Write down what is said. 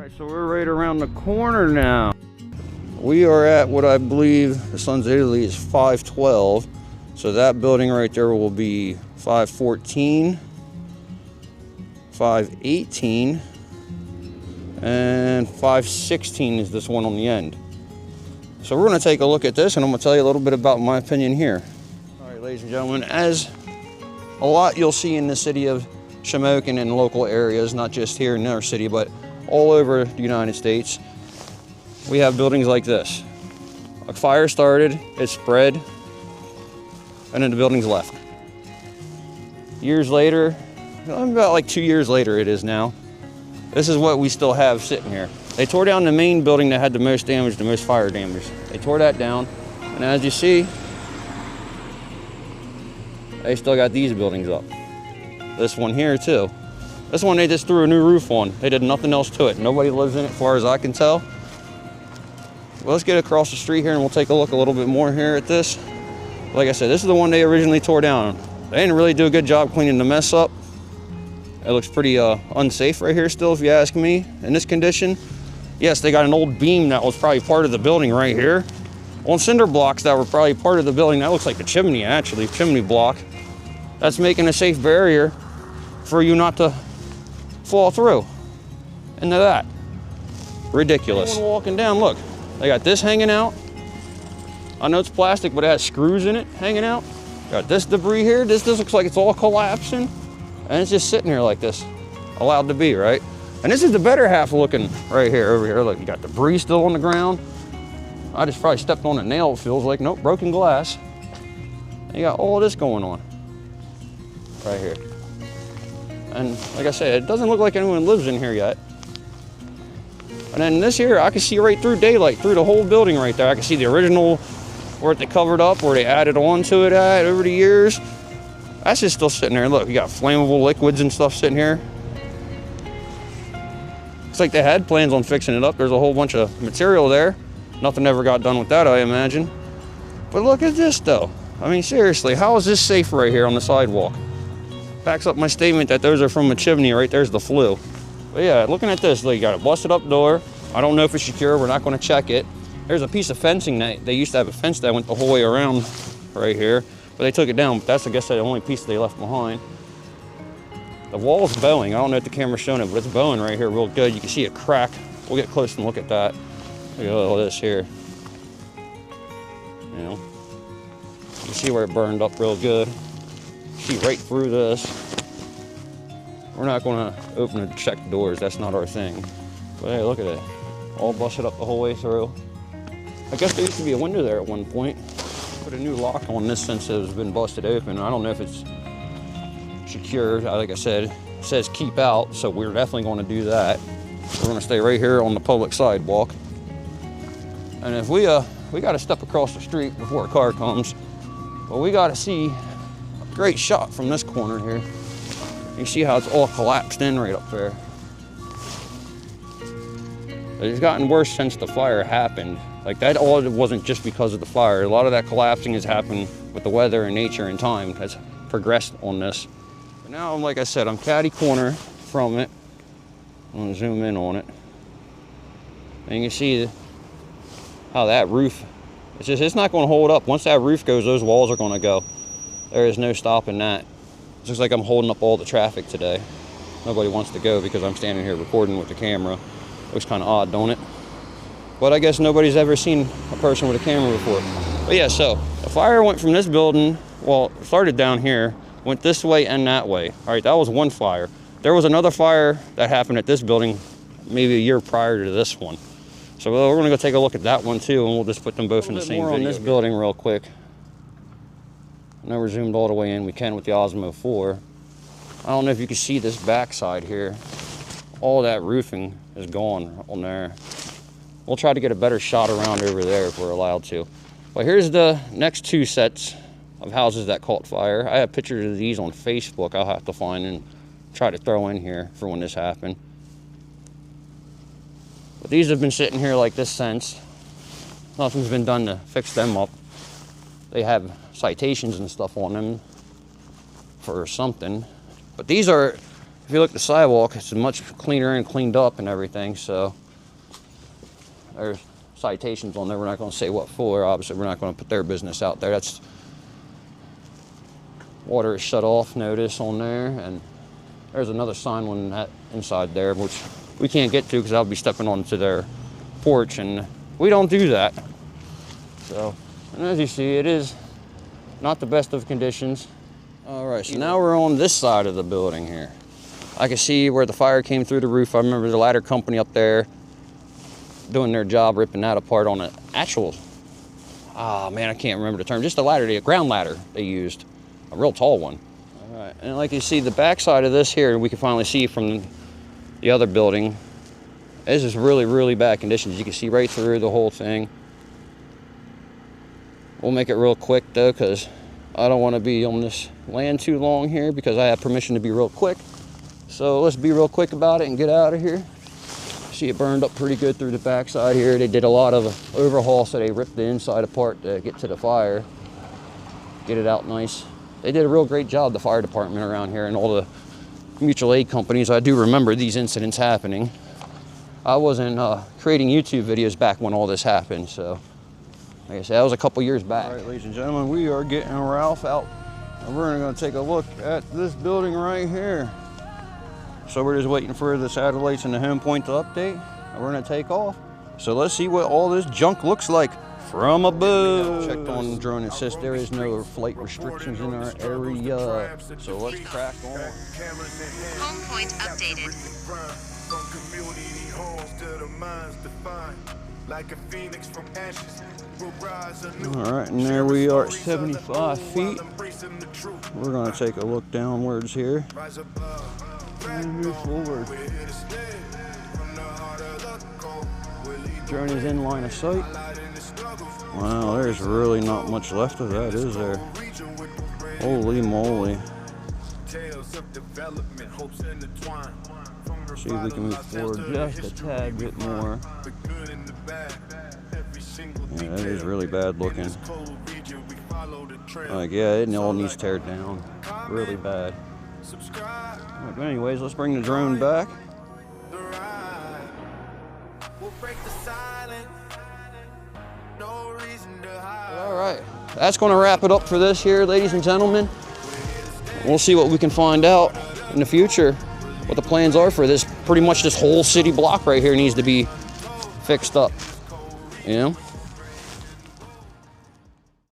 All right, so we're right around the corner now. We are at what I believe the Sons of Italy is 512. So that building right there will be 514, 518, and 516 is this one on the end. So we're going to take a look at this, and I'm going to tell you a little bit about my opinion here. All right, ladies and gentlemen, as a lot you'll see in the city of Shamokin and local areas, not just here in our city, but all over the United States, we have buildings like this. A fire started, it spread, and then the building's left. Years later, about like 2 years later it is now, this is what we still have sitting here. They tore down the main building that had the most damage, the most fire damage. They tore that down, and as you see, they still got these buildings up. This one here too. This one they just threw a new roof on. They did nothing else to it. Nobody lives in it as far as I can tell. Well, let's get across the street here and we'll take a look a little bit more here at this. Like I said, this is the one they originally tore down. They didn't really do a good job cleaning the mess up. It looks pretty unsafe right here still, if you ask me, in this condition. Yes, they got an old beam that was probably part of the building right here. On cinder blocks that were probably part of the building. That looks like the chimney, actually, chimney block. That's making a safe barrier for you not to fall through into that. Ridiculous. Anyone walking down, look, they got this hanging out. I know it's plastic, but it has screws in it hanging out. Got this debris here. This looks like it's all collapsing, and it's just sitting here like this, allowed to be, right? And this is the better half looking right here, over here. Look, you got debris still on the ground. I just probably stepped on a nail, it feels like. Nope, broken glass. And you got all of this going on right here. And like I said, it doesn't look like anyone lives in here yet. And then this here, I can see right through daylight, through the whole building right there. I can see the original, where they covered up, where they added on to it at over the years. That's just still sitting there. Look, you got flammable liquids and stuff sitting here. Looks like they had plans on fixing it up. There's a whole bunch of material there. Nothing ever got done with that, I imagine. But look at this though. I mean, seriously, how is this safe right here on the sidewalk? Backs up my statement that those are from a chimney. Right there's the flue. But yeah, looking at this, look, you got a busted up door. I don't know if it's secure. We're not going to check it. There's a piece of fencing that they used to have a fence that went the whole way around right here, but they took it down. But that's, I guess, the only piece they left behind. The wall's bowing. I don't know if the camera's showing it, but it's bowing right here real good. You can see a crack. We'll get close and look at that. Look at all this here. You know, you can see where it burned up real good. See right through this. We're not going to open and check doors. That's not our thing. But hey, look at it. All busted up the whole way through. I guess there used to be a window there at one point. Put a new lock on this since it has been busted open. I don't know if it's secure. Like I said, it says keep out, so we're definitely going to do that. We're going to stay right here on the public sidewalk. And if we got to step across the street before a car comes, but we got to see a great shot from this corner here. You see how it's all collapsed in right up there. It's gotten worse since the fire happened. Like that all wasn't just because of the fire. A lot of that collapsing has happened with the weather and nature and time has progressed on this. But now, like I said, I'm catty corner from it. I'm gonna zoom in on it. And you can see how that roof, it's not gonna hold up. Once that roof goes, those walls are gonna go. There is no stopping that. It looks like I'm holding up all the traffic today. Nobody wants to go because I'm standing here recording with the camera. Looks kind of odd, don't it? But I guess nobody's ever seen a person with a camera before. But yeah, so the fire went from this building, well, it started down here, went this way and that way. All right, that was one fire. There was another fire that happened at this building maybe a year prior to this one. So we're gonna go take a look at that one too, and we'll just put them both in the same video. On this building real quick. I know we're zoomed all the way in. We can with the Osmo 4. I don't know if you can see this backside here. All that roofing is gone on there. We'll try to get a better shot around over there if we're allowed to. But here's the next two sets of houses that caught fire. I have pictures of these on Facebook I'll have to find and try to throw in here for when this happened. But these have been sitting here like this since. Nothing's been done to fix them up. They have citations and stuff on them for something. But these are if you look at the sidewalk, it's much cleaner and cleaned up and everything. So there's citations on there. We're not going to say what for. Obviously, we're not going to put their business out there. That's water is shut off notice on there, and there's another sign on that inside there, which we can't get to because I'll be stepping onto their porch, and we don't do that. So, and as you see, it is not the best of conditions. All right, so now we're on this side of the building here. I can see where the fire came through the roof. I remember the ladder company up there doing their job, ripping that apart on an actual, man, I can't remember the term, just a ladder, a ground ladder they used, a real tall one. All right, and like you see, the back side of this here, we can finally see from the other building, this is really, really bad conditions. You can see right through the whole thing. We'll make it real quick though, because I don't want to be on this land too long here, because I have permission to be real quick. So let's be real quick about it and get out of here. See, it burned up pretty good through the backside here. They did a lot of overhaul, so they ripped the inside apart to get to the fire, get it out nice. They did a real great job, the fire department around here and all the mutual aid companies. I do remember these incidents happening. I wasn't creating YouTube videos back when all this happened, so like I said, that was a couple years back. All right, ladies and gentlemen, we are getting Ralph out, and we're going to take a look at this building right here. So we're just waiting for the satellites and the home point to update, and we're going to take off. So let's see what all this junk looks like from above. Checked on Drone Assist. There is no flight restrictions in our area, so let's crack on. Home point updated. All right, and there we are at 75 feet. We're going to take a look downwards here and move forward. Drone is in line of sight. Wow, there's really not much left of that, is there? Holy moly. See if we can move forward just a tad bit more. Yeah, that is really bad looking. Like, yeah, it all needs teared down. Really bad. Right, but anyways, let's bring the drone back. All right, that's going to wrap it up for this here, ladies and gentlemen. We'll see what we can find out in the future, what the plans are for this. Pretty much this whole city block right here needs to be fixed up, you know?